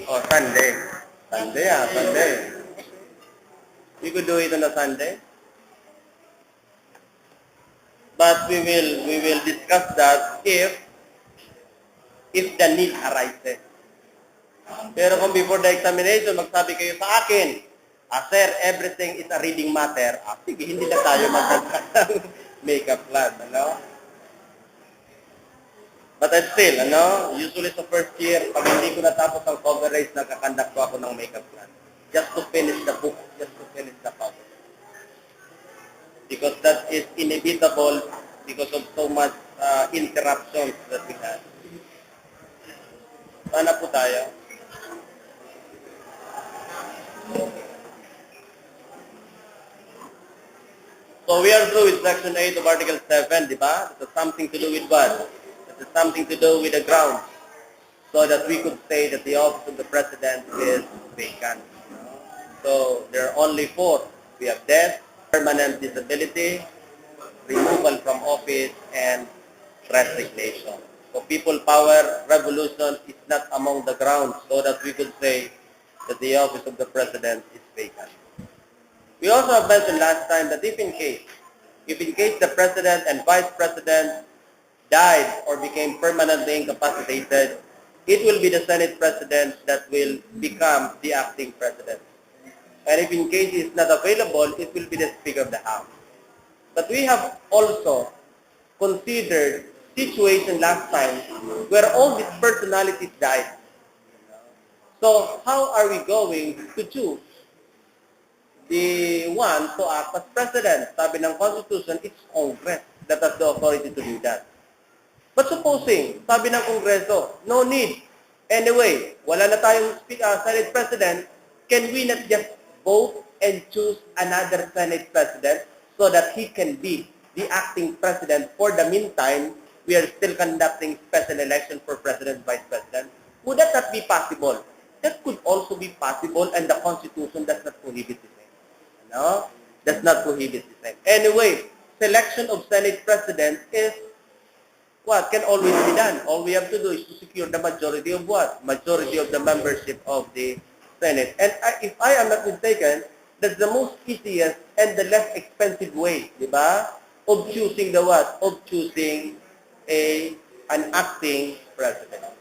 Oh, Sunday. Sunday. We could do it on a Sunday. But we will discuss that if the need arises. Pero kung before the examination, magsabi kayo sa akin, sir, everything is a reading matter. Sige, hindi na tayo magkakaroon ng makeup class, ano? But still, usually sa first year, pag hindi ko natapos ang cover race, nagkakandak ko ako ng makeup class. Just to finish the book, just to finish the cover. Because that is inevitable because of so much interruptions that we have. Sana po tayo. So we are through with section 8 of article 7, di ba? It has something to do with what? It has something to do with the ground. So that we could say that the office of the president is vacant. So there are only 4. We have death, permanent disability, removal from office, and resignation. So people power revolution is not among the grounds so that we could say that the office of the president is vacant. We also have mentioned last time that if in case the president and vice president died or became permanently incapacitated, it will be the Senate president that will become the acting president. And if in case he is not available, it will be the Speaker of the House. But we have also considered situation last time where all these personalities died. So how are we going to choose the one to act as president? Sabi ng Constitution, it's Congress that has the authority to do that. But supposing, sabi ng Kongreso, no need. Anyway, wala na tayong Senate President, can we not just vote and choose another Senate President so that he can be the acting president? For the meantime, we are still conducting special election for President, Vice President. Would that not be possible? That could also be possible, and the Constitution does not prohibit it. Does not prohibit the same. Anyway, selection of Senate President is what can always be done. All we have to do is to secure the majority of what? Majority of the membership of the Senate. And if I am not mistaken, that's the most easiest and the less expensive way, di ba? Of choosing the what? Of choosing an acting president.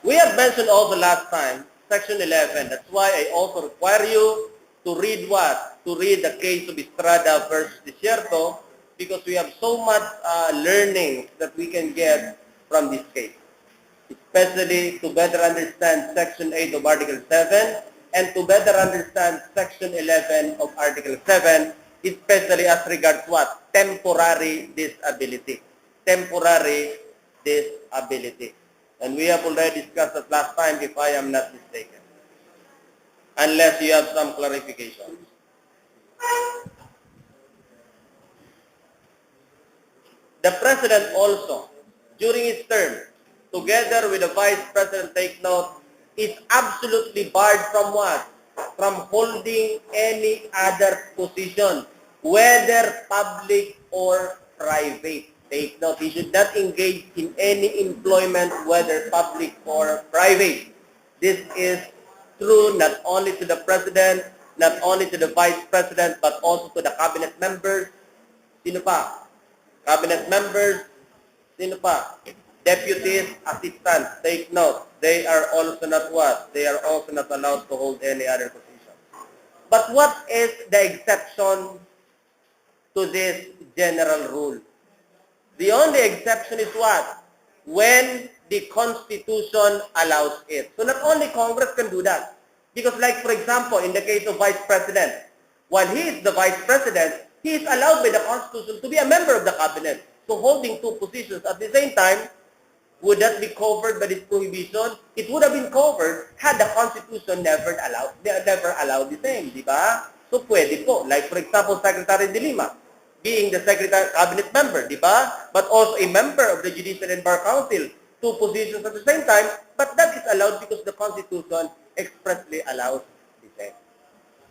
We have mentioned also last time, Section 11. That's why I also require you to read what? To read the case of Estrada versus Desierto, because we have so much learning that we can get from this case. Especially to better understand Section 8 of Article 7 and to better understand Section 11 of Article 7, especially as regards what? Temporary disability. Temporary disability. And we have already discussed that last time, if I am not mistaken. Unless you have some clarification. The President also, during his term, together with the Vice President, take note, is absolutely barred from what? From holding any other position, whether public or private. Take note, he should not engage in any employment, whether public or private. This is true not only to the President, not only to the Vice President, but also to the Cabinet members. Sino pa? Cabinet members. Sino pa? Deputies, assistants. Take note, they are also not what? They are also not allowed to hold any other position. But what is the exception to this general rule? The only exception is what? When the Constitution allows it. So not only Congress can do that. Because like for example, in the case of Vice President, while he is the Vice President, he is allowed by the Constitution to be a member of the Cabinet. So holding 2 positions at the same time, would that be covered by this prohibition? It would have been covered had the Constitution never allowed the same, di ba? So pwede po. Like for example, Secretary de Lima, being the Secretary Cabinet member, di ba? But also a member of the Judicial and Bar Council, 2 positions at the same time, but that is allowed because the Constitution expressly allows the same.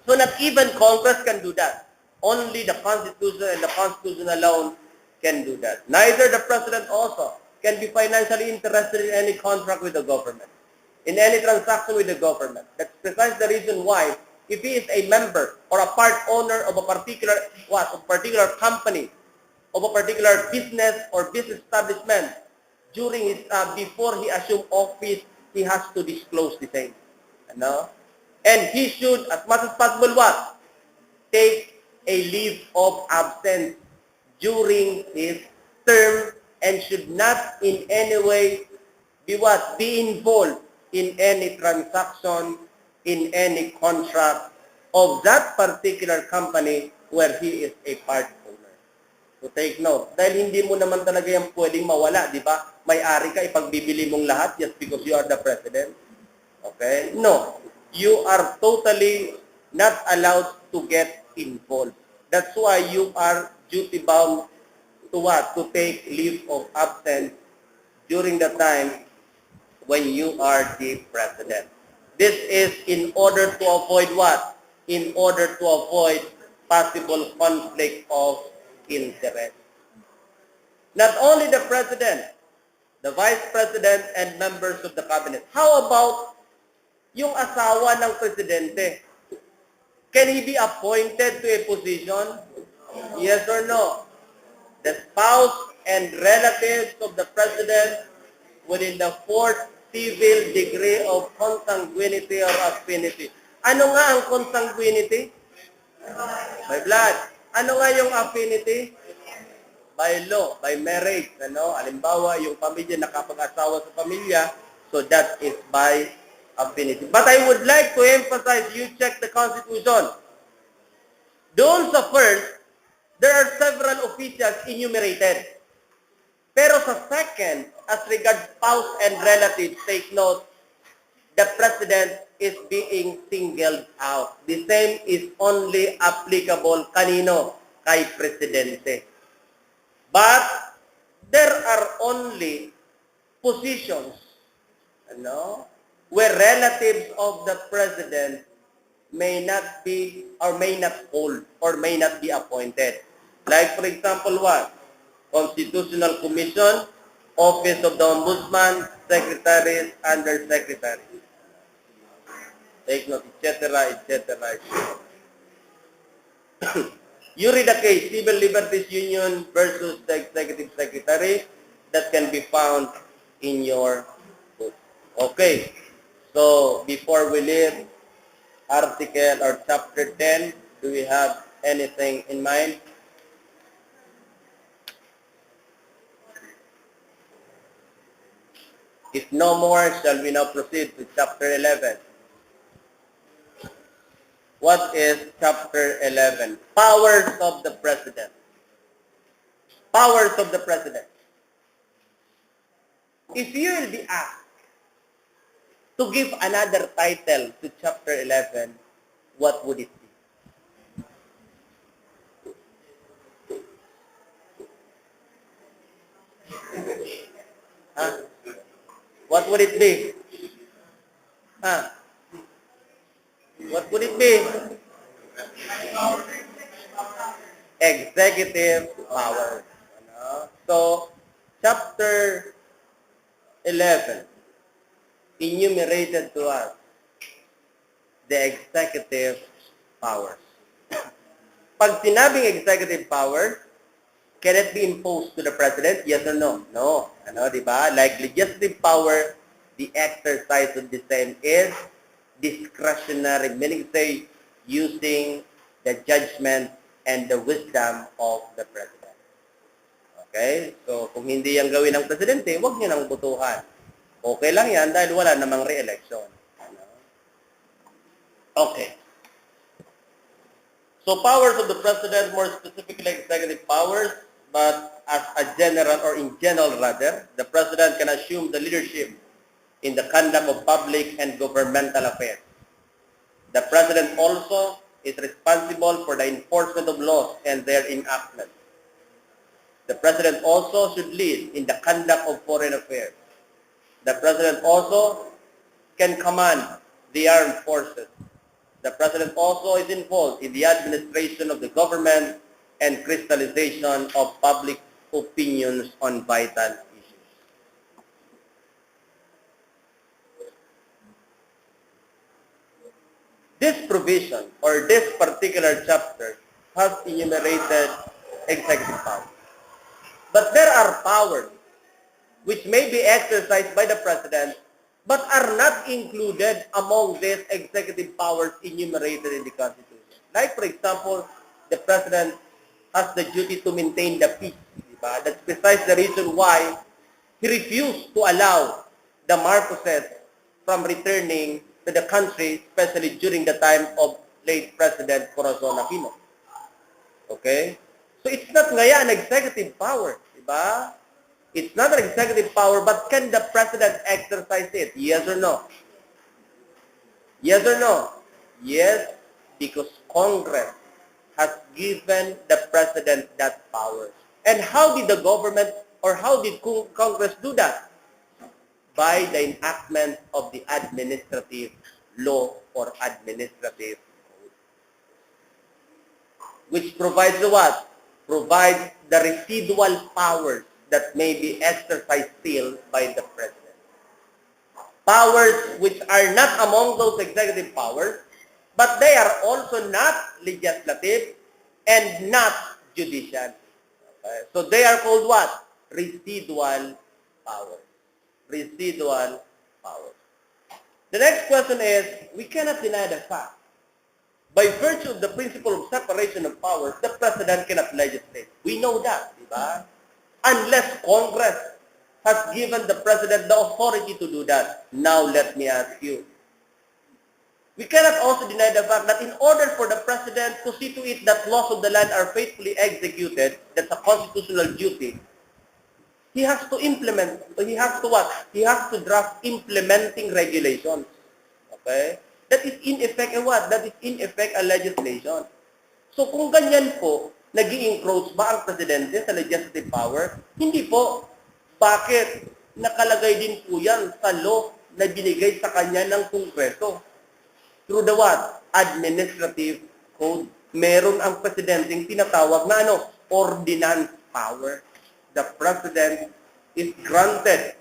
So not even Congress can do that. Only the Constitution and the Constitution alone can do that. Neither the President also can be financially interested in any contract with the government. in any transaction with the government. That's precisely the reason why, if he is a member or a part owner of a particular company, of a particular business or business establishment, during his before he assumed office, he has to disclose the same. Ano? And he should, as much as possible, what? Take a leave of absence during his term and should not in any way be what? Be involved in any transaction, in any contract of that particular company where he is a part owner. So take note. Dahil hindi mo naman talaga yan pwedeng mawala, di ba? May-ari ka, ipagbibili mong lahat just because you are the president. Okay? No. You are totally not allowed to get involved. That's why you are duty bound to what? To take leave of absence during the time when you are the president. This is in order to avoid what? In order to avoid possible conflict of interest. Not only the president, the vice president, and members of the cabinet. How about yung asawa ng presidente? Can he be appointed to a position? Yes or no? The spouse and relatives of the president within the fourth civil degree of consanguinity or affinity. Ano nga ang consanguinity? By blood. Ano nga yung affinity? By law, by marriage. Ano? Halimbawa, yung pamilya nakapag-asawa sa pamilya, so that is by affinity. But I would like to emphasize, you check the Constitution. Doon sa first, there are several officials enumerated. Pero sa second, as regards spouse and relatives, take note, the president is being singled out. The same is only applicable kanino? Kay presidente. But there are only positions, where relatives of the president may not be or may not hold or may not be appointed. Like for example, what? Constitutional Commission, Office of the Ombudsman, Secretaries, Undersecretaries. Take note, etc., etc. You read the case, Civil Liberties Union versus the Executive Secretary, that can be found in your book. Okay, so before we leave article or chapter 10, do we have anything in mind? If no more, shall we now proceed to chapter 11? What is chapter 11? Powers of the President. Powers of the President. If you will be asked to give another title to chapter 11, what would it be? Huh? What would it be? Huh? What would it be? Executive powers. So, chapter 11 enumerated to us the executive powers. Pag sinabing executive powers, can it be imposed to the president? Yes or no? No. Diba? Like legislative power, the exercise of the same is discretionary, meaning say, using the judgment and the wisdom of the president. Okay? So, kung hindi yan gawin ng presidente, huwag niya nang butuhan. Okay lang yan dahil wala namang re-election. Okay. So, powers of the president, more specifically executive powers, but as a general or in general rather, the president can assume the leadership in the conduct of public and governmental affairs. The president also is responsible for the enforcement of laws and their enactment. The president also should lead in the conduct of foreign affairs. The president also can command the armed forces. The president also is involved in the administration of the government and crystallization of public opinions on vital issues. This provision or this particular chapter has enumerated executive power. But there are powers which may be exercised by the President but are not included among these executive powers enumerated in the Constitution. Like, for example, the President has the duty to maintain the peace. Diba? That's precisely the reason why he refused to allow the Marcoses from returning to the country, especially during the time of late President Corazon Aquino. Okay? So it's not ngaya an executive power. Diba? It's not an executive power, but can the President exercise it? Yes or no? Yes or no? Yes, because Congress has given the President that power. And how did the government or how did Congress do that? By the enactment of the administrative law or administrative code, which provides the what? Provides the residual powers that may be exercised still by the President. Powers which are not among those executive powers, but they are also not legislative and not judicial. Okay? So they are called what? Residual powers. Residual powers. The next question is, we cannot deny the fact. By virtue of the principle of separation of powers, the President cannot legislate. We know that, di ba? Unless Congress has given the President the authority to do that. Now let me ask you. We cannot also deny the fact that in order for the President to see to it that laws of the land are faithfully executed, that's a constitutional duty, he has to implement, he has to what? He has to draft implementing regulations. Okay? That is in effect a what? That is in effect a legislation. So kung ganyan po, nag-i-encroach ba ang Presidente sa legislative power? Hindi po. Bakit? Nakalagay din po yan sa law na binigay sa kanya ng Kongreso. Through the what? Administrative code. Meron ang Presidenteng tinatawag na ordinance power. The President is granted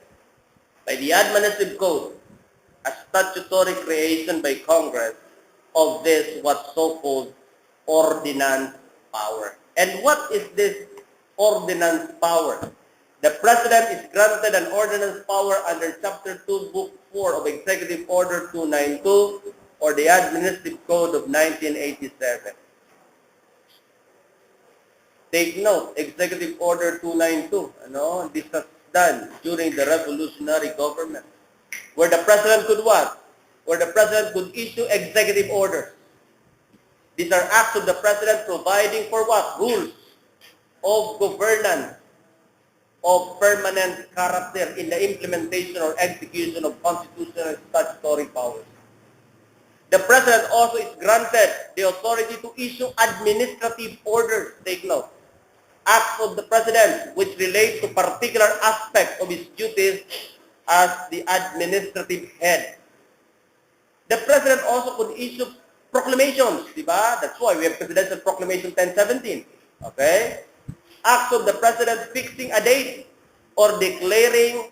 by the administrative code a statutory creation by Congress of this what so-called ordinance power. And what is this ordinance power? The President is granted an ordinance power under Chapter 2, Book 4 of Executive Order 292 or the Administrative Code of 1987. Take note, Executive Order 292, this was done during the revolutionary government, where the President could what? Where the President could issue executive orders. These are acts of the President providing for what? Rules of governance of permanent character in the implementation or execution of constitutional and statutory powers. The President also is granted the authority to issue administrative orders. Take note. Acts of the President which relate to particular aspects of his duties as the administrative head. The President also could issue proclamations, diba? That's why we have Presidential Proclamation 1017. Okay? Acts of the President fixing a date or declaring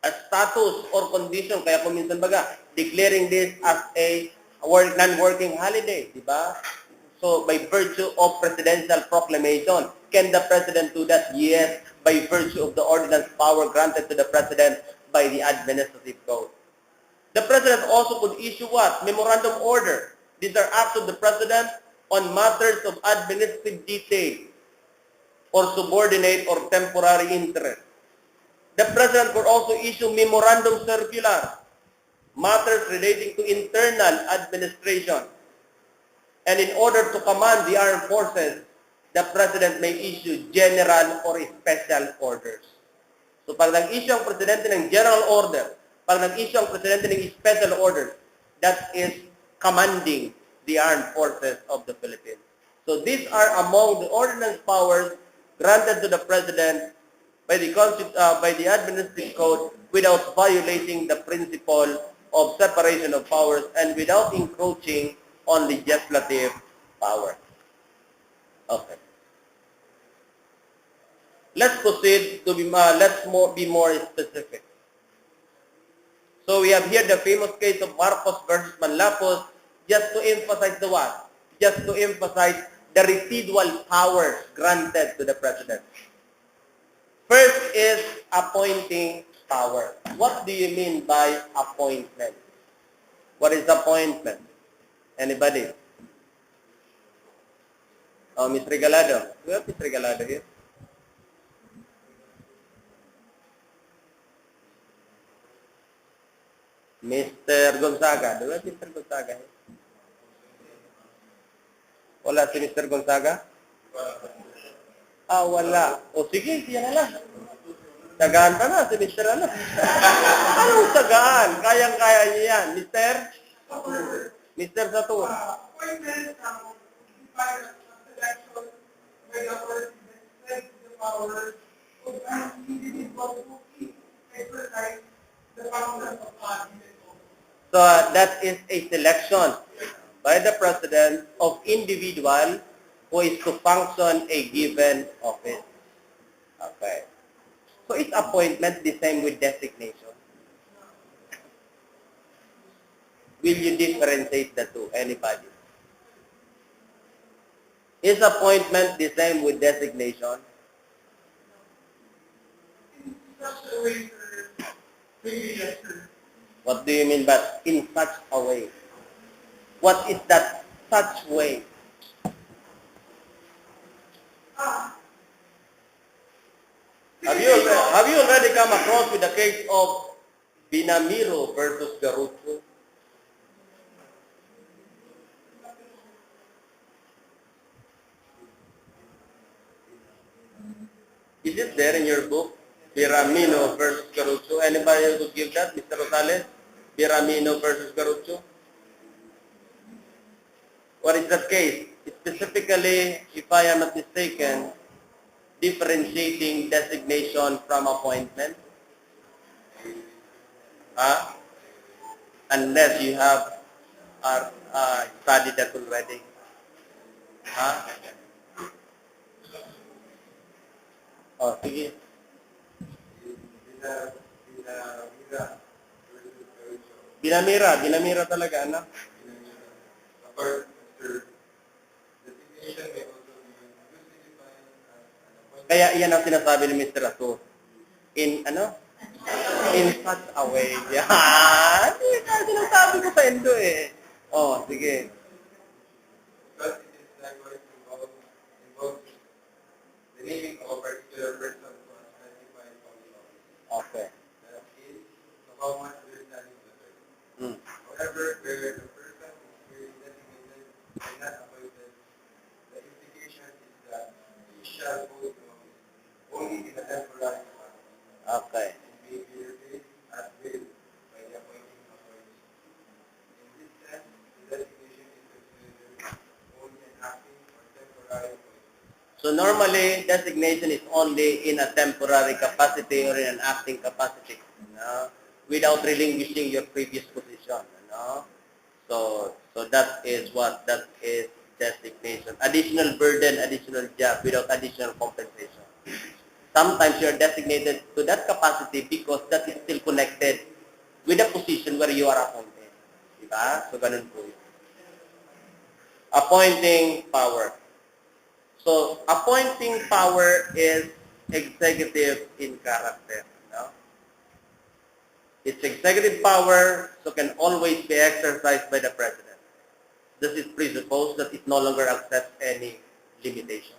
a status or condition, kaya kung minsan baga, declaring this as a non-working holiday, diba? So, by virtue of presidential proclamation, can the President do that? Yes, by virtue of the ordinance power granted to the President by the administrative code. The President also could issue what? Memorandum order. These are acts of the President on matters of administrative detail or subordinate or temporary interest. The President could also issue memorandum circular, matters relating to internal administration. And in order to command the armed forces, the President may issue general or special orders. So pag nag-issue ang Presidente ng general order, pag nag-issue ang Presidente ng special orders, that is commanding the armed forces of the Philippines. So these are among the ordinance powers granted to the President by the administrative code without violating the principle of separation of powers and without encroaching on legislative power. Okay. Let's proceed to be more specific. So we have here the famous case of Marcos versus Manlapos, Just to emphasize the what? Just to emphasize the residual powers granted to the president. First is appointing power. What do you mean by appointment? What is appointment? Anybody? Oh, Ms. Regalado. We have Ms. Regalado here. Mr. Gonzaga. Do we have Mr. Gonzaga here? Wala si Mr. Gonzaga? Ah, wala. O sige, siya na lang. Tagaan pa na si Mr. Ano? Anong tagaan? Kayang-kaya niya yan. Mr. Mr. Satur. So that is a selection by the president of individual who is to function a given office. Okay. So is appointment the same with designation? Will you differentiate the two? Anybody? Is appointment the same with designation? What do you mean by in such a way? What is that such way? Have you already come across with the case of Binamiro versus Garucho? Is it there in your book? Biramino versus Garucho. Anybody who could give that? Mr. Rosales? Biramino versus Garucho? What is that case? Specifically, if I am not mistaken, differentiating designation from appointment. Unless you have studied that already. Oh, sige. Binamira talaga, ano? Kaya iyan ang sinasabi ni Mr. Ato. In such a way. Yan. Yan ang sinasabi ko sa endo eh. Oh, sige. The naming of a particular person to a specified public office. Okay. That is the common understanding of the term. However, where the person is clearly designated and not appointed, the implication is that he shall hold the office only in a temporary capacity Okay. and may be replaced at will by the appointing authority. In this sense, the designation is considered only an acting or temporary appointment. So normally, designation is only in a temporary capacity or in an acting capacity, without relinquishing your previous position. So that is what that is designation. Additional burden, additional job without additional compensation. Sometimes you are designated to that capacity because that is still connected with the position where you are appointed. Diba? So ganun po yun. Appointing power. So, appointing power is executive in character. It's executive power, so can always be exercised by the president. This is presupposed that it no longer accepts any limitation.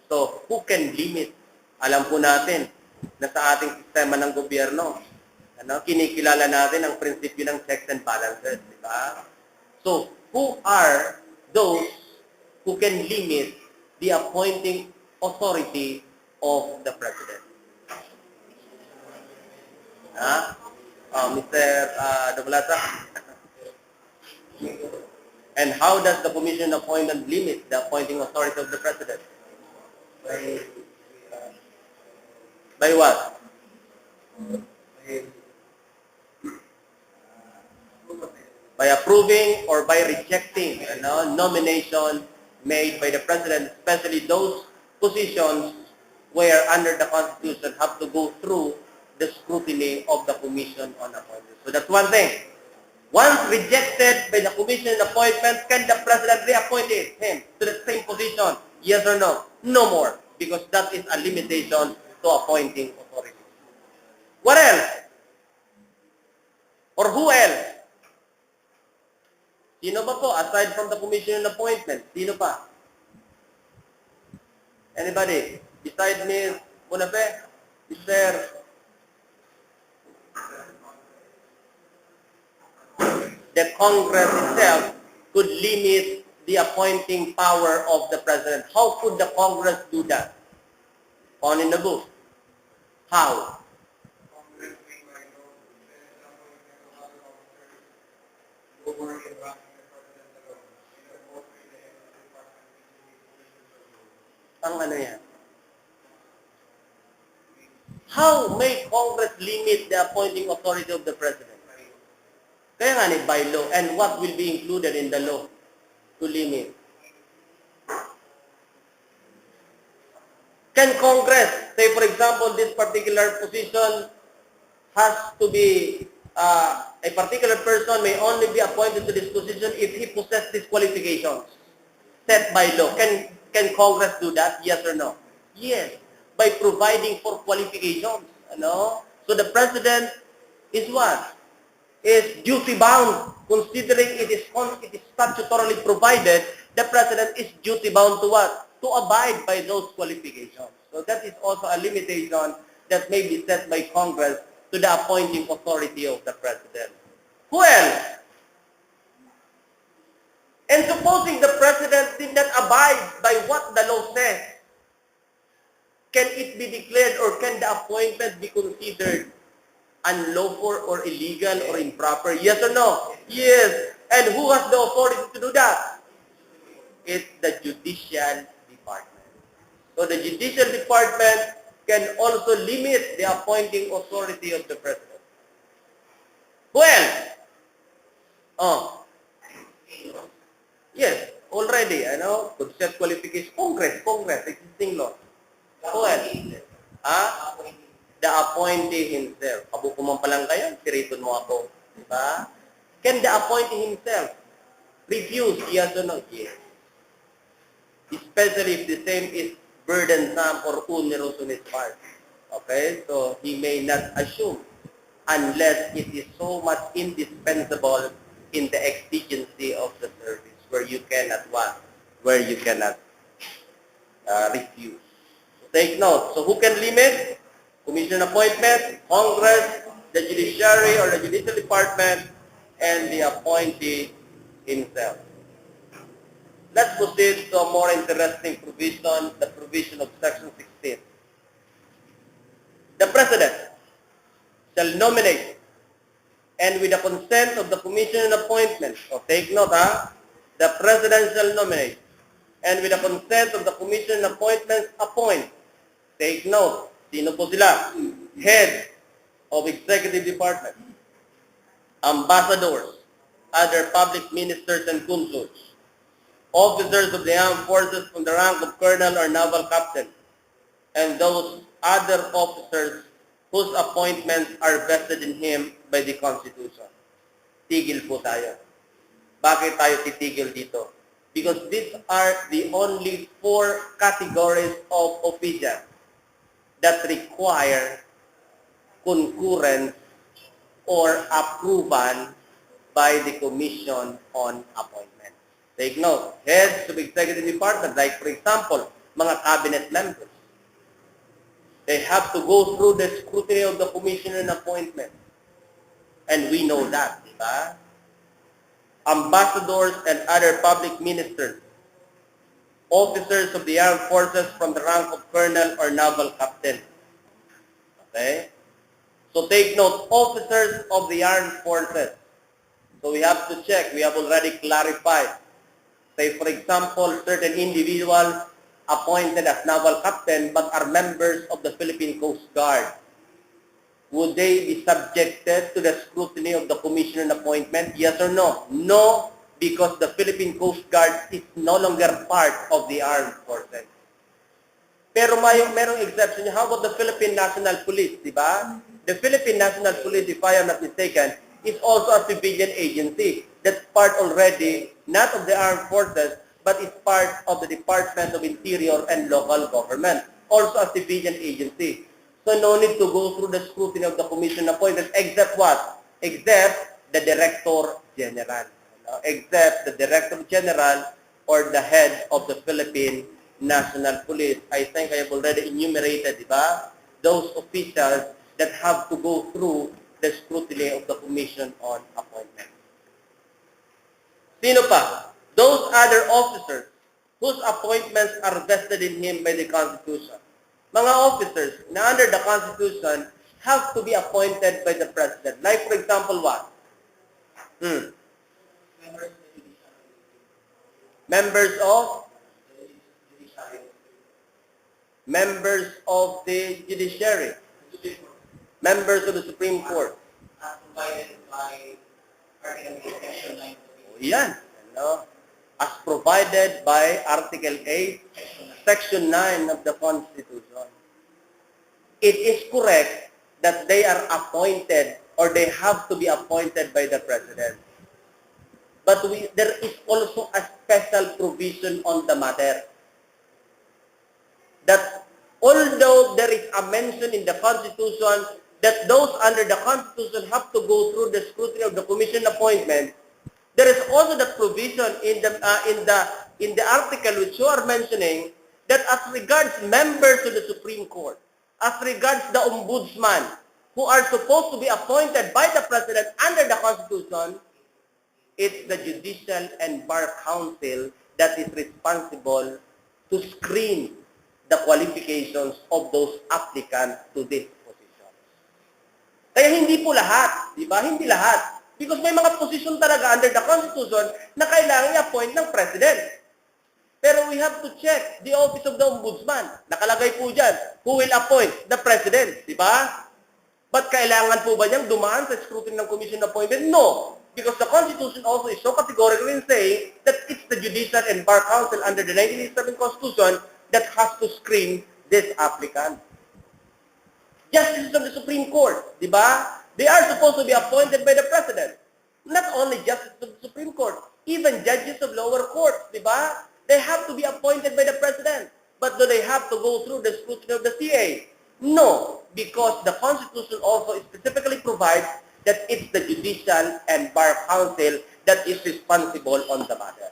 So, who can limit? Alam po natin na sa ating sistema ng gobyerno, kinikilala natin ang prinsipyo ng checks and balances. Diba? So, who are those who can limit the appointing authority of the president? Mr. Doblasa? And how does the commission appointment limit the appointing authority of the president? By what? By approving or by rejecting nomination made by the president, especially those positions where under the Constitution have to go through the scrutiny of the Commission on Appointments. So that's one thing. Once rejected by the commission and appointment, can the president reappoint him to the same position? Yes or no? No more, because that is a limitation to appointing authority. What else? Or who else? Sino ba po? Aside from the commission and appointment, sino pa? Anybody? Besides Ms. Bonafe? Mr. The Congress itself could limit the appointing power of the President. How could the Congress do that? On in the book. How? Ang ano yan? How may Congress limit the appointing authority of the President? Kaya nga ni by law. And what will be included in the law to limit? Can Congress, say for example, this particular position has to be, a particular person may only be appointed to this position if he possesses these qualifications set by law. Can Congress do that? Yes or no? Yes. By providing for qualifications. Ano? So the President is what? Is duty-bound. Considering it is statutorily provided, the President is duty-bound to what? To abide by those qualifications. So that is also a limitation that may be set by Congress to the appointing authority of the President. Who else? And supposing the President did not abide by what the law says, can it be declared or can the appointment be considered unlawful or illegal or improper? Yes or no? Yes. And who has the authority to do that? It's the Judicial Department. So the Judicial Department can also limit the appointing authority of the President. Who else? Oh. Yes, already, could set qualification. Congress, existing law. Who else? The appointee himself. Kabuko man pa lang kayo, tiriton mo ako. Diba? Can the appointee himself refuse? Yes or no? Yes. Especially if the same is burdensome or onerous on his part. Okay? So, he may not assume unless it is so much indispensable in the exigency of the service where you cannot what? Where you cannot refuse. So, take note. So, who can limit? Commission appointment, Congress, the Judiciary or the Judicial Department, and the appointee himself. Let's proceed to a more interesting provision, the provision of Section 16. The President shall nominate, and with the consent of the Commission and Appointment, so take note, the President shall nominate, and with the consent of the Commission and Appointments, appoint. Take note, sino po sila? Head of Executive Department, ambassadors, other public ministers and consuls, officers of the armed forces from the rank of colonel or naval captain, and those other officers whose appointments are vested in him by the Constitution. Tigil po tayo. Bakit tayo titigil dito? Because these are the only 4 categories of officials that require concurrence or approval by the Commission on Appointment. Take note, heads of executive department, like for example, mga cabinet members, they have to go through the scrutiny of the Commission on Appointment. And we know that, di ba? Ambassadors and other public ministers, officers of the armed forces from the rank of colonel or naval captain. Okay? So take note, officers of the armed forces. So we have to check. We have already clarified. Say, for example, certain individuals appointed as naval captain but are members of the Philippine Coast Guard. Would they be subjected to the scrutiny of the Commission on Appointment? Yes or no? No, because the Philippine Coast Guard is no longer part of the armed forces. Pero merong exception. How about the Philippine National Police, di ba? The Philippine National Police, if I am not mistaken, is also a civilian agency. That's part already, not of the armed forces, but it's part of the Department of Interior and Local Government. Also a civilian agency. So no need to go through the scrutiny of the commission appointment, except what? Except the Director General. Except the Director General or the head of the Philippine National Police. I think I have already enumerated, di ba? Those officials that have to go through the scrutiny of the Commission on Appointments. Sino pa? Those other officers whose appointments are vested in him by the Constitution. Mga officers na under the Constitution have to be appointed by the President. Like for example, what? Members of the judiciary, members of the Supreme Court. Provided by Article 8, Section 9 of the Yan. Ano? As provided by Article 8, Section 9 of the Constitution. It is correct that they are appointed or they have to be appointed by the President. But there is also a special provision on the matter. That although there is a mention in the Constitution that those under the Constitution have to go through the scrutiny of the Commission appointment, there is also the provision in the article which you are mentioning that as regards members of the Supreme Court, as regards the Ombudsman, who are supposed to be appointed by the President under the Constitution, it's the Judicial and Bar Council that is responsible to screen the qualifications of those applicants to this position. Kaya hindi po lahat, di ba? Hindi lahat. Because may mga position talaga under the Constitution na kailangan i-appoint ng President. Pero we have to check the Office of the Ombudsman. Nakalagay po dyan, who will appoint the President, di ba? But kailangan po ba niyang dumaan sa scrutiny ng Commission appointment? No. Because the Constitution also is so categorical in saying that it's the Judicial and Bar Council under the 1987 Constitution that has to screen this applicant. Justices of the Supreme Court, di ba? They are supposed to be appointed by the President. Not only justices of the Supreme Court, even judges of lower courts, di ba? They have to be appointed by the President. But do they have to go through the scrutiny of the CA? No, because the Constitution also specifically provides that it's the Judicial and Bar Council that is responsible on the matter.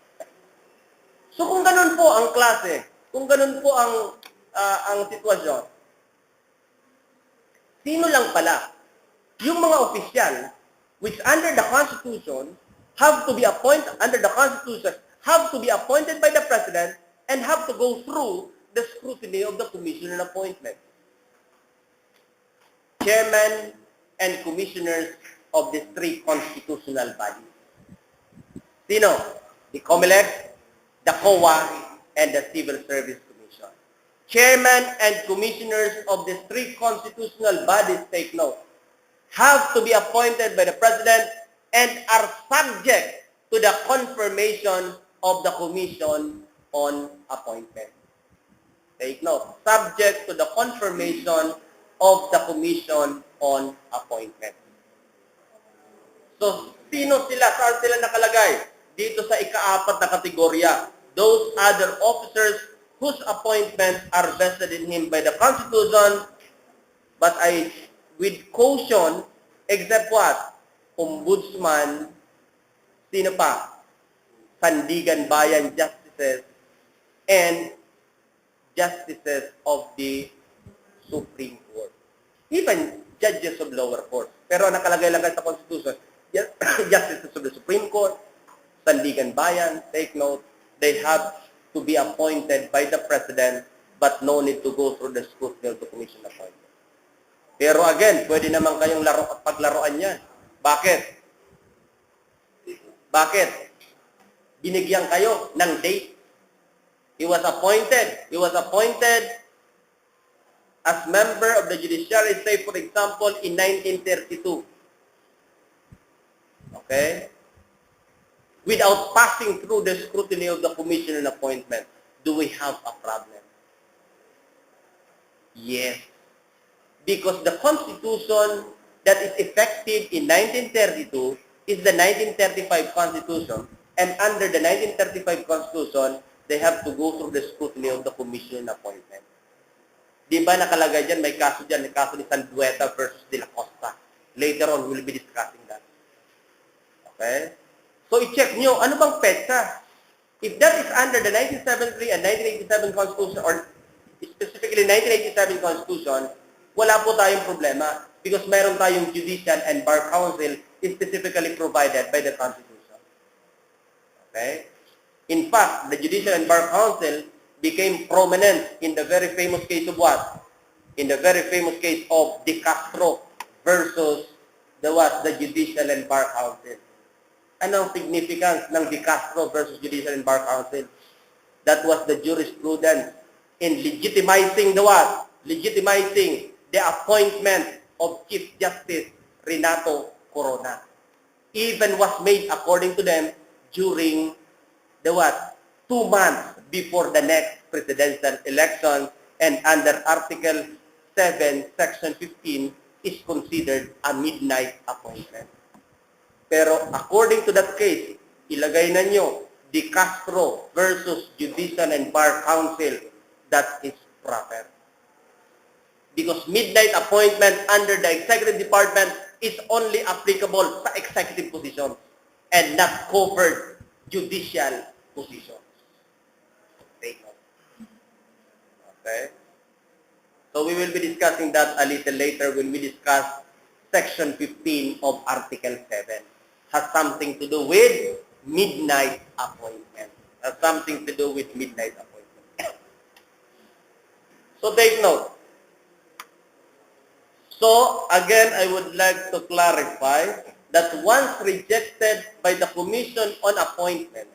So kung ganun po ang klase, kung ganun po ang sitwasyon, sino lang pala yung mga opisyal which under the Constitution have to be appointed under the Constitution, have to be appointed by the President and have to go through the scrutiny of the Commission on Appointment. Chairman and commissioners of the three constitutional bodies. Sino? The COMELEC, the COA, and the Civil Service Commission. Chairman and commissioners of the three constitutional bodies, take note, have to be appointed by the President and are subject to the confirmation of the Commission on Appointment. Take note, subject to the confirmation of the Commission on Appointment. So, sino sila? Saan sila nakalagay? Dito sa ika-4 na kategorya. Those other officers whose appointments are vested in him by the Constitution, but with caution, except what? Ombudsman, sino pa? Sandigan Bayan Justices, and Justices of the Supreme Court. Even judges of lower court. Pero nakalagay lang sa Constitution, Justices of the Supreme Court, Sandigan Bayan, take note, they have to be appointed by the President but no need to go through the scrutiny of the Commission appointment. Pero again, pwede naman kayong paglaruan yan. Bakit? Bakit? Binigyan kayo ng date. He was appointed as member of the judiciary, say for example, in 1932. Okay? Without passing through the scrutiny of the Commission on Appointment, do we have a problem? Yes. Because the Constitution that is effective in 1932 is the 1935 Constitution, and under the 1935 Constitution, they have to go through the scrutiny of the commission appointment. Di ba nakalagay dyan, may kaso dyan, may kaso ni Sandueta versus De La Costa. Later on, we'll be discussing that. Okay? So, i-check nyo, ano bang petsa? If that is under the 1973 and 1987 Constitution, or specifically 1987 Constitution, wala po tayong problema because mayroon tayong Judicial and Bar Council specifically provided by the Constitution. Okay? In fact, the Judicial and Bar Council became prominent in the very famous case of what? In the very famous case of De Castro versus the Judicial and Bar Council. Anong significance ng De Castro versus Judicial and Bar Council? That was the jurisprudence in legitimizing the what? Legitimizing the appointment of Chief Justice Renato Corona. Even was made according to them during the what? 2 months before the next presidential election, and under Article 7, Section 15 is considered a midnight appointment. Pero according to that case, ilagay na nyo, De Castro versus Judicial and Bar Council, that is proper. Because midnight appointment under the executive department is only applicable sa executive positions and not covered judicial positions. Okay? So we will be discussing that a little later when we discuss Section 15 of Article 7. Has something to do with midnight appointment. Has something to do with midnight appointment. So take note. So again, I would like to clarify that once rejected by the Commission on Appointment,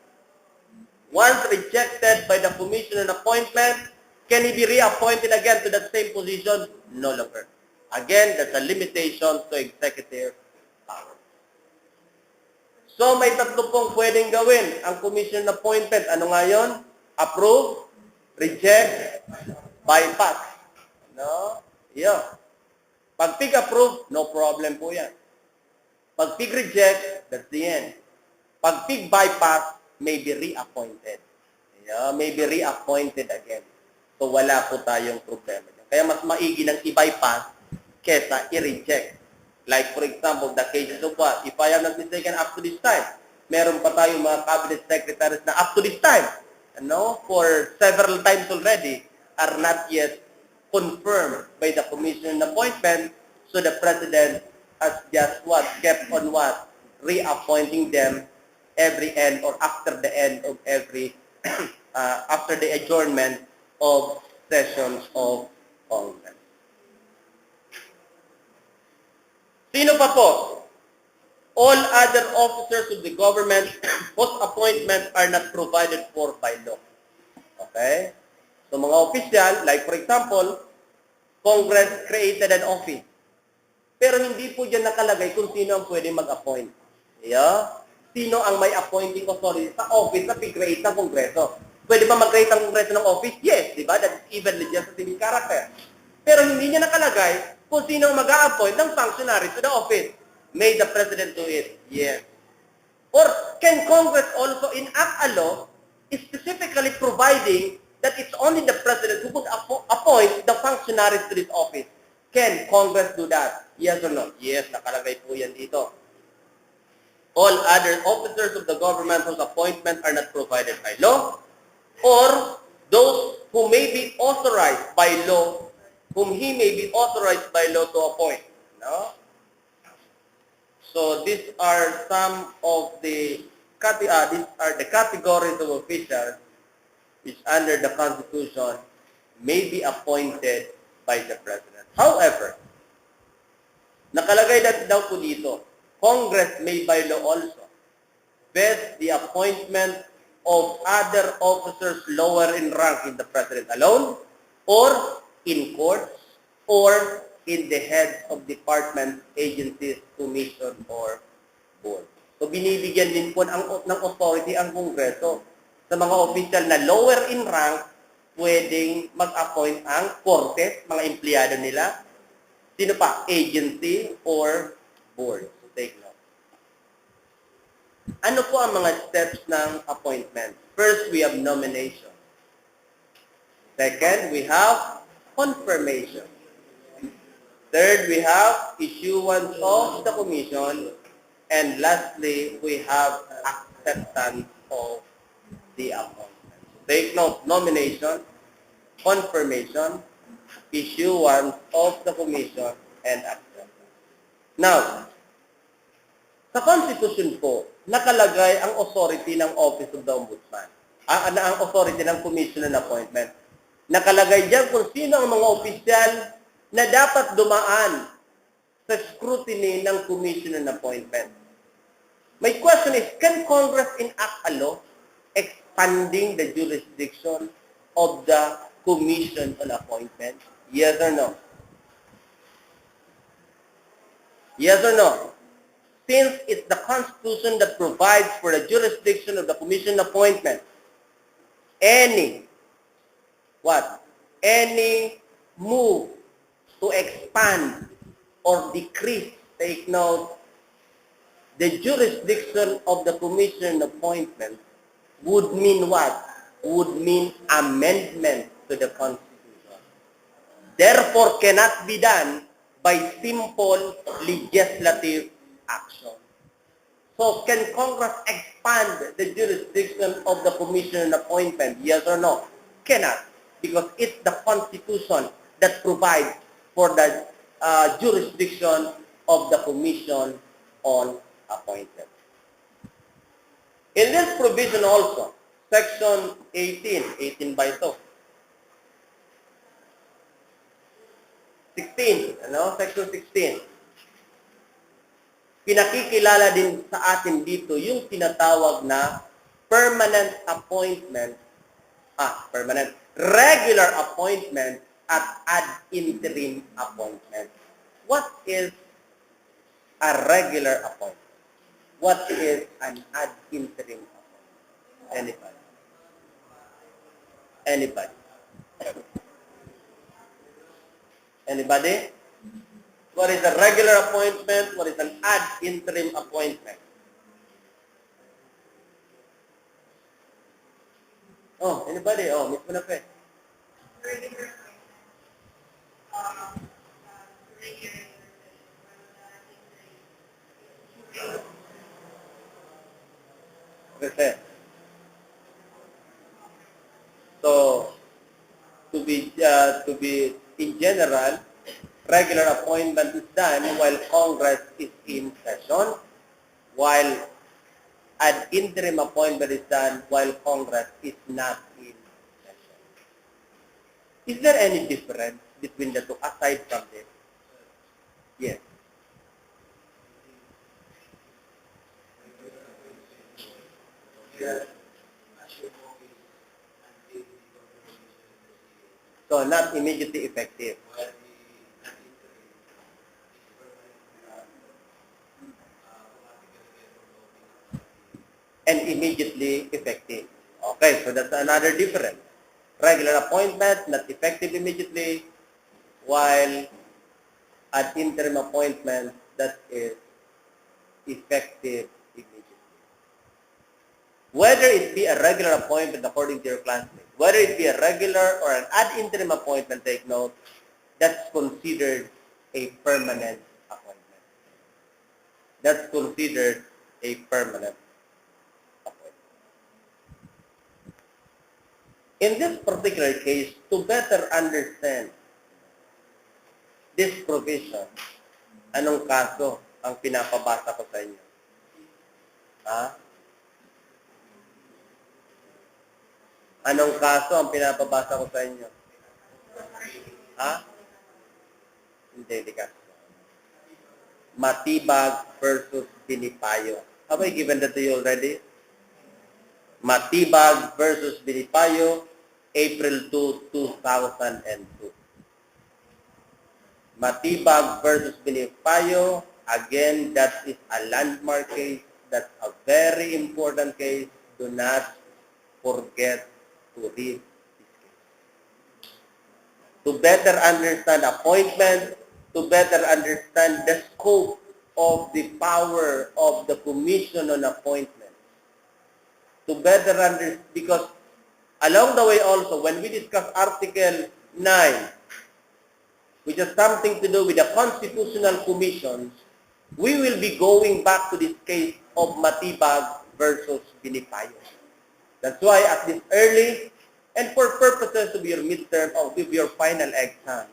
can he be reappointed again to that same position? No longer. Again, that's a limitation to executive power. So may tatlo pong pwedeng gawin ang commission appointment. Ano nga yun? Approve, reject, bypass. No? Yeah. Pag pig approve, no problem po yan. Pag pig reject, that's the end. Pag pig bypass, may be reappointed. Yeah, may be reappointed again. So wala po tayong problema. Kaya mas maigi ng i-bypass kesa i-reject. Like for example, the cases of what? If I am not mistaken, up to this time, meron pa tayong mga cabinet secretaries na up to this time, for several times already, are not yet confirmed by the commission appointment. So the president has just kept on reappointing them every end or after the end of every, after the adjournment of sessions of Congress. Sino pa po? All other officers of the government, post-appointment are not provided for by law. Okay? So mga opisyal, like for example, Congress created an office. Pero hindi po dyan nakalagay kung sino ang pwede mag-appoint. Yeah? Sino ang may appointing authority sa office na pig-create ng Kongreso? Pwede ba mag-create ang Kongreso ng office? Yes, di ba? That's even legislative in character. Pero hindi niya nakalagay kung sino ang mag-a-appoint ng functionary to the office. May the President do it? Yes. Or can Congress also enact a law specifically providing that it's only the President who could appoint the functionaries to this office? Can Congress do that? Yes or no? Yes, nakalagay po yan dito. All other officers of the government whose appointment are not provided by law, or those who may be authorized by law, whom he may be authorized by law to appoint. No? So these are some of the categories of officials which under the Constitution may be appointed by the President. However, nakalagay daw po dito, Congress may by law also vest the appointment of other officers lower in rank in the President alone, or in courts, or in the heads of departments, agencies, commission, or board. So binibigyan din po ng authority ang Kongreso sa mga opisyal na lower in rank, pwedeng mag-appoint ang korte, mga empleyado nila, Sino pa? Agency or board. So take note. Ano po ang mga steps ng appointment? First, we have nomination. Second, we have confirmation. Third, we have issuance of the commission. And lastly, we have acceptance of the appointment. Take note, nomination, confirmation, issuance of the commission, and acceptance. Now, sa Constitution po, nakalagay ang authority ng Office of the Ombudsman. Ang authority ng Commission on Appointment. Nakalagay diyan kung sino ang mga opisyal na dapat dumaan sa scrutiny ng Commission on Appointment. My question is, can Congress enact a law expanding the jurisdiction of the Commission on Appointment? Yes or no? Yes or no? Since it's the Constitution that provides for the jurisdiction of the Commission on Appointment, any move to expand or decrease, take note, the jurisdiction of the Commission appointment would mean what? Would mean amendment to the Constitution. Therefore, cannot be done by simple legislative action. So, can Congress expand the jurisdiction of the Commission appointment? Yes or no? Cannot. Because it's the Constitution that provides for the jurisdiction of the Commission on Appointment. In this provision also, Section 18 by 2. 16, Section 16. Pinakikilala din sa atin dito yung tinatawag na permanent appointment, regular appointment at ad interim appointment. What is a regular appointment? What is an ad interim appointment? Anybody? Anybody? Anybody? What is a regular appointment? What is an ad interim appointment? Oh, anybody? Oh, Miss Manape. Okay. So, to be in general, regular appointment is done while Congress is in session, while an interim appointment is done while Congress is not in session. Is there any difference between the two aside from this? Yes. So, not immediately effective. And immediately effective. Okay, so that's another difference. Regular appointment, not effective immediately, while an interim appointment that is effective immediately. Whether it be a regular appointment according to your classmate, whether it be a regular or an ad interim appointment, take note, that's considered a permanent appointment. That's considered a permanent appointment. In this particular case, to better understand this provision, anong kaso ang pinapabasa ko sa inyo? Ha? Anong kaso ang pinapabasa ko sa inyo? Ha? Hindi kaso. Matibag versus Binipayo. Have I given that to you already? Matibag versus Binipayo, April 2, 2002. Matibag versus Binipayo, again, that is a landmark case. That's a very important case. Do not forget to read this case. To better understand appointment, to better understand the scope of the power of the Commission on Appointments. To better understand, because along the way also, when we discuss Article 9, which has something to do with the constitutional commissions, we will be going back to this case of Matibag versus Binipayo. That's why at this early, and for purposes of your midterm or of your final exam,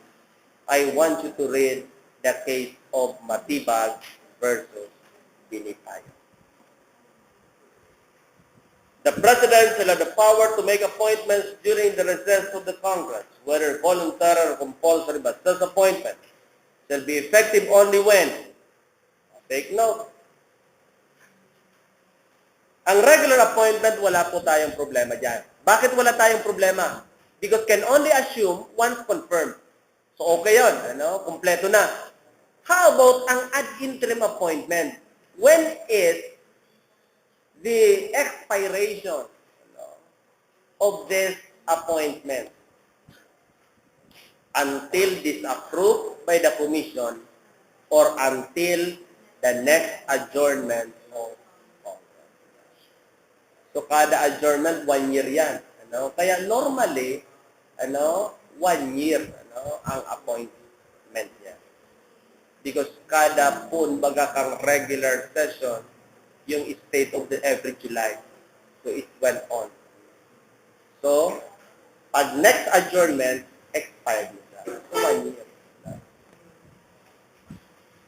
I want you to read the case of Matibag versus Binipayo. The President shall have the power to make appointments during the recess of the Congress, whether voluntary or compulsory, but such appointment shall be effective only when, take note, ang regular appointment, wala po tayong problema dyan. Bakit wala tayong problema? Because can only assume once confirmed. So okay yun, kompleto na. How about ang ad interim appointment? When is the expiration of this appointment? Until disapproved by the Commission or until the next adjournment of Congress. So kada adjournment, 1 year yan. Kaya normally, 1 year ang appointment niya. Because kada baga kang regular session, yung state of the every July. So it went on. So, pag next adjournment, expired na siya. So 1 year.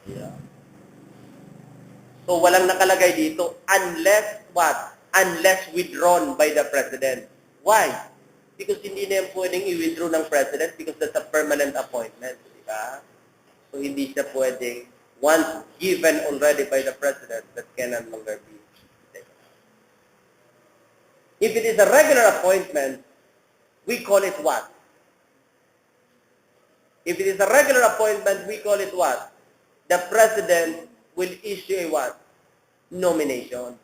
Yeah. So walang nakalagay dito unless what? Unless withdrawn by the President. Why? Because hindi na yan pwedeng i-withdraw ng President because that's a permanent appointment. Diba? So hindi siya pwedeng once given already by the President, that can no longer be taken. If it is a regular appointment, we call it what? If it is a regular appointment, we call it what? The President will issue a what? Nomination.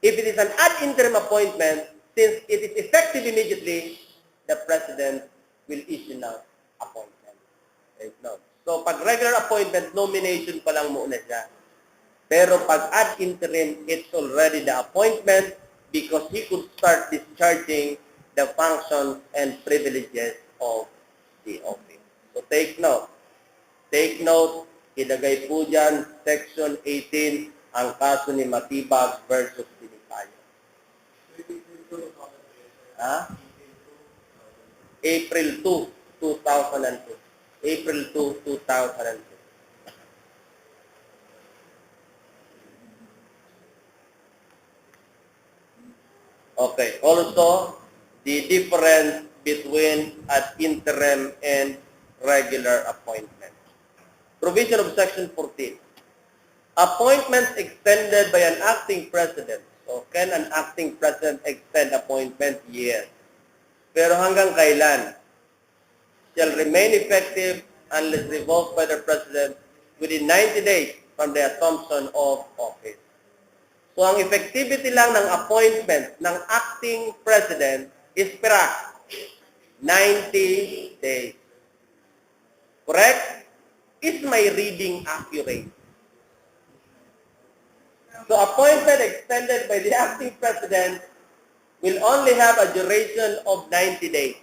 If it is an ad interim appointment, since it is effective immediately, the President will issue now appointment. Take note. So, pag regular appointment, nomination pa lang muna siya. Pero pag ad interim, it's already the appointment because he could start discharging the functions and privileges of the office. So, take note. Take note, ilagay po dyan, Section 18, ang kaso ni Matibag versus Binipayo. April 2, 2002. April 2, 2002. Okay. Also, the difference between an interim and regular appointment. Provision of Section 14. Appointments extended by an acting president. So, can an acting president extend appointment? Yes. Pero hanggang kailan? Shall remain effective unless revoked by the President within 90 days from the assumption of office. So, ang effectivity lang ng appointment ng acting President is 90 days. Correct? Is my reading accurate? So, appointment extended by the acting President will only have a duration of 90 days.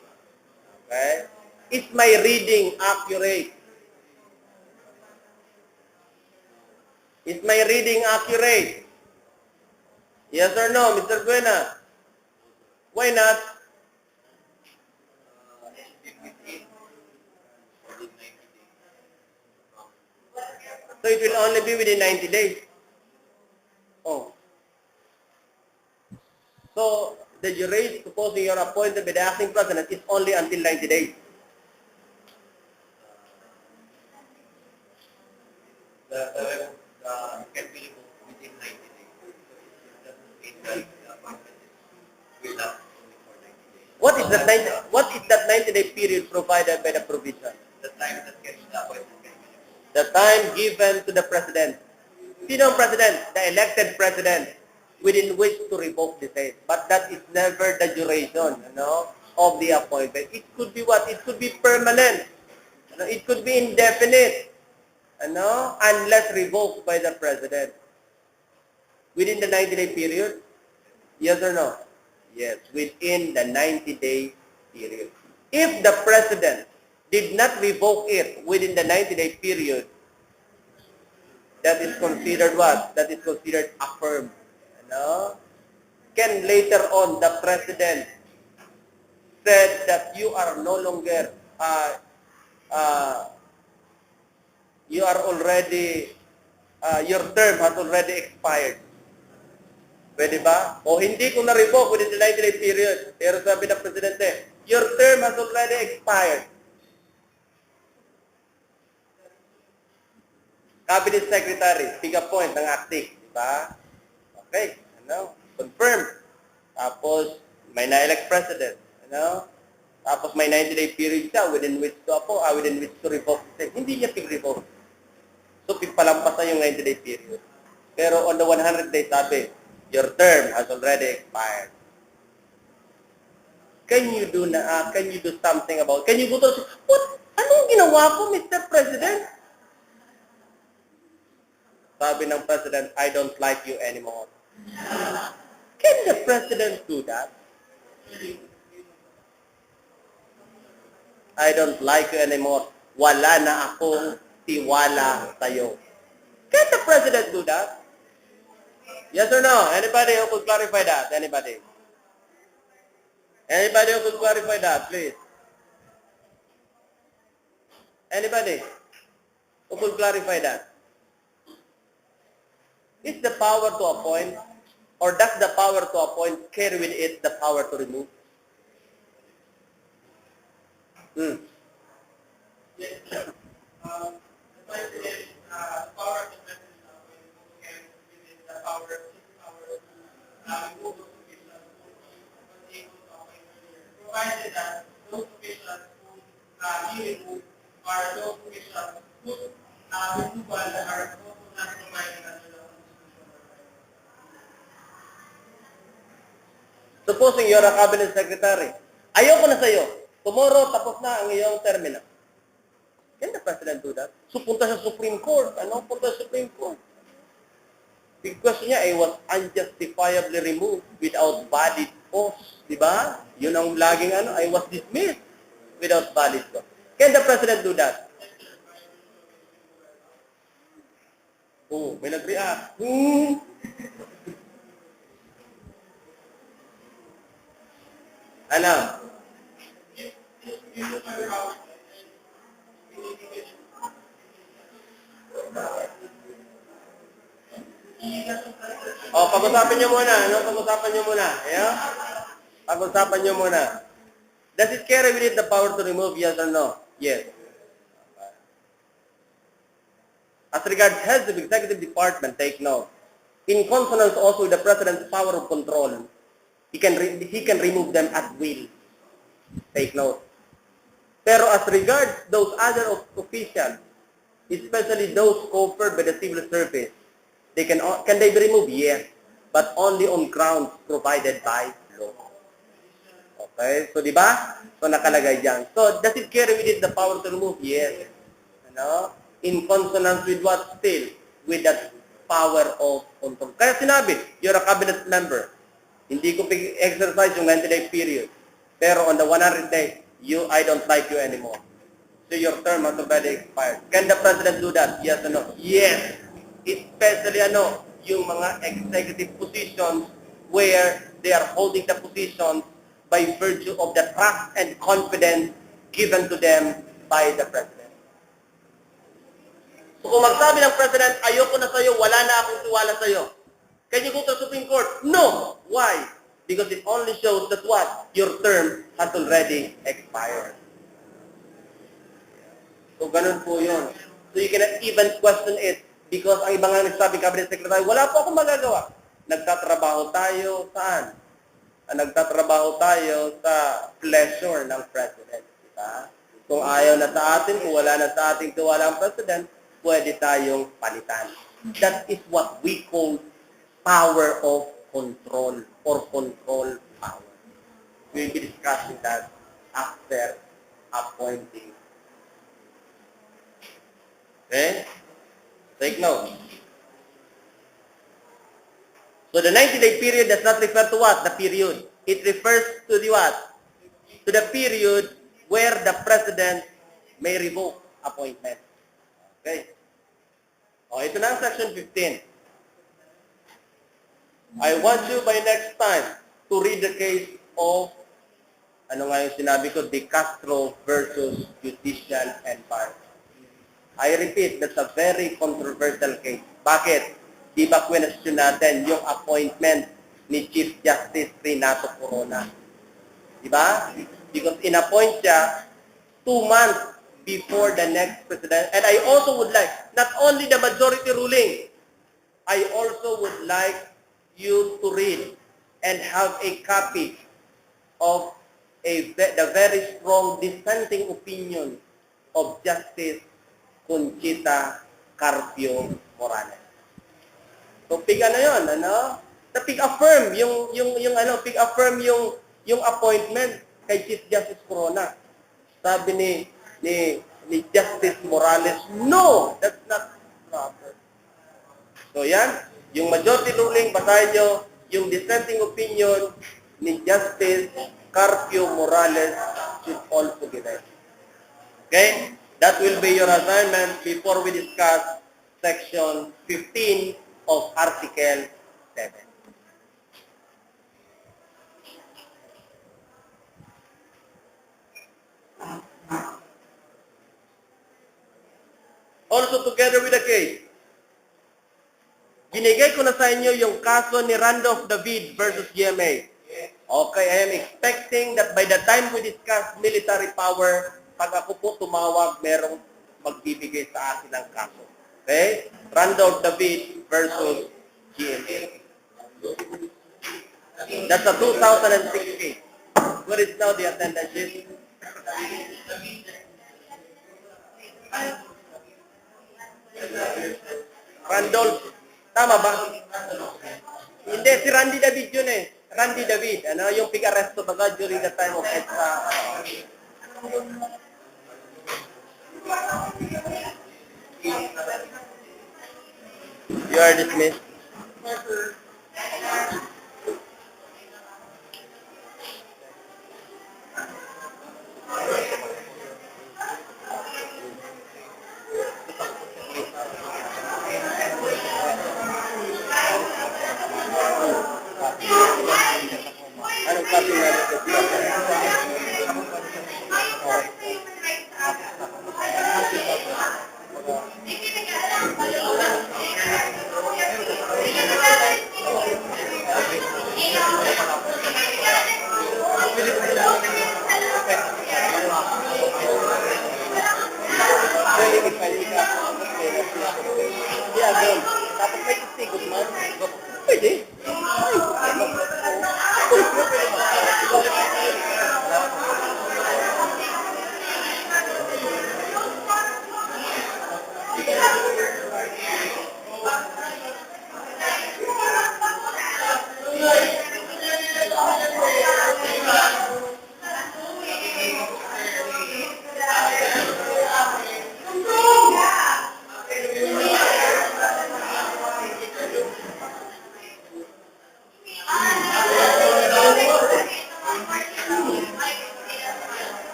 Okay? Is my reading accurate? Is my reading accurate? Yes or no, Mr. Buena? Why not? So it will only be within 90 days. Oh. So the duration, supposing you're appointed by the acting president, is only until 90 days. The can be removed within 90 days. So it doesn't mean that the appointment will last only for 90 days. What is that 90-day period provided by the provision? The time that gets the appointment can be removed. The time given to the president. Sino ang president? The elected president within which to revoke the same. But that is never the duration, of the appointment. It could be what? It could be permanent. So it could be indefinite, unless revoked by the President. Within the 90-day period? Yes or no? Yes, within the 90-day period. If the President did not revoke it within the 90-day period, that is considered what? That is considered affirmed. Can later on the President said that you are no longer, you are already, your term has already expired. Pwede ba? O hindi ko na-revoke within the 90-day period. Pero sabi ng Presidente, your term has already expired. Cabinet Secretary, pick-a-point ng acting. Diba? Okay. Confirm. Tapos, may na-elect President. Tapos may 90-day period siya within which to revoke. Hindi niya pig-revoke. So, pigpalampas na yung 90-day period. Pero on the 100-day sabi, your term has already expired. Can you do something about? Can you go to, what? Anong ginawa ko, Mr. President? Sabi ng President, I don't like you anymore. Can the President do that? I don't like you anymore. Wala na akong tiwala sa'yo. Can the President do that? Yes or no? Anybody who could clarify that? Anybody? Anybody who could clarify that, please? Anybody who could clarify that? Is the power to appoint, or does the power to appoint carry with it the power to remove? Yes. The President, power of the President can give it the power to remove those officials who was able to appoint earlier, provided that those officials who be removed are those officials whose removal are also not provided under the Supposing you're a cabinet secretary, ayoko na sa'yo. Tomorrow, tapos na ang iyong termino. Can the President do that? So, punta sa Supreme Court. Punta sa Supreme Court. Because niya, I was unjustifiably removed without valid cause. Diba? Yun ang laging I was dismissed without valid cause. Can the President do that? Oh, may nag-react. Ano? Pag-usapan nyo muna. Pag-usapan nyo muna. Yeah? Pag-usapan nyo muna. Does it carry with it the power to remove, yes or no? Yes. As regards heads of executive department, take note. In consonance also with the President's power of control, he can remove them at will. Take note. Pero as regards those other officials, especially those covered by the civil service, can they be removed? Yes, but only on grounds provided by law. Okay, so di ba? So nakalagay diyan. So does it carry with it the power to remove? Yes. In consonance with what still? With that power of control. Kaya sinabi, you're a cabinet member. Hindi ko exercise yung 90-day period. Pero on the 100 day, I don't like you anymore. So your term has already expired. Can the President do that? Yes or no? Yes. Especially yung mga executive positions where they are holding the positions by virtue of the trust and confidence given to them by the President. So kung magsabi ng President, ayoko na sa'yo, wala na akong tiwala sa'yo. Can you go to the Supreme Court? No. Why? Because it only shows that what? Your term has already expired. So ganun po yun. So you cannot even question it because ang ibang nga nagsabi Cabinet Secretary, wala po akong magagawa. Nagtatrabaho tayo saan? Nagtatrabaho tayo sa pleasure ng President. Diba? Kung ayaw na sa atin, kung wala na sa ating tiwala ang President, pwede tayong palitan. That is what we call power of control or control power. We will be discussing that after appointing Okay? Take note. So the 90-day period does not refer to what? The period. It refers to the what? To the period where the president may revoke appointment. Okay? O, ito na ang section 15. I want you by next time to read the case of, ano nga yung sinabi ko, De Castro versus Judicial Empire. I repeat, that's a very controversial case. Bakit? Di ba question natin yung appointment ni Chief Justice Renato Corona? Di ba? Because in-appoint siya 2 months before the next president. And I also would like, not only the majority ruling, I also would like you to read and have a copy of the very strong dissenting opinion of Justice Conchita Carpio Morales. So pig-ano yun, ano? Na pig-affirm pig-affirm yung appointment kay Chief Justice Corona. Sabi ni Justice Morales, no, that's not proper. So yan, yung majority ruling, basahin nyo, yung dissenting opinion ni Justice Carpio Morales should also be read. Okay? That will be your assignment before we discuss section 15 of Article 7. Also together with the case, binigay ko na sa inyo yung kaso ni Randolph David versus GMA. Okay, I am expecting that by the time we discuss military power, pag ako po tumawag, merong magbibigay sa akin ng kaso. Okay? Randolph David versus GMA. That's a 2006 case. Where is now the attendance sheet? Randolph, tama ba? Hindi, si Randy David yun eh. Randy David, ano, yung pig-arresto baga during the time of EDSA. You are dismissed. Anong klase nga ito? Yeah, girl. Tapos may istigot man. Pwede.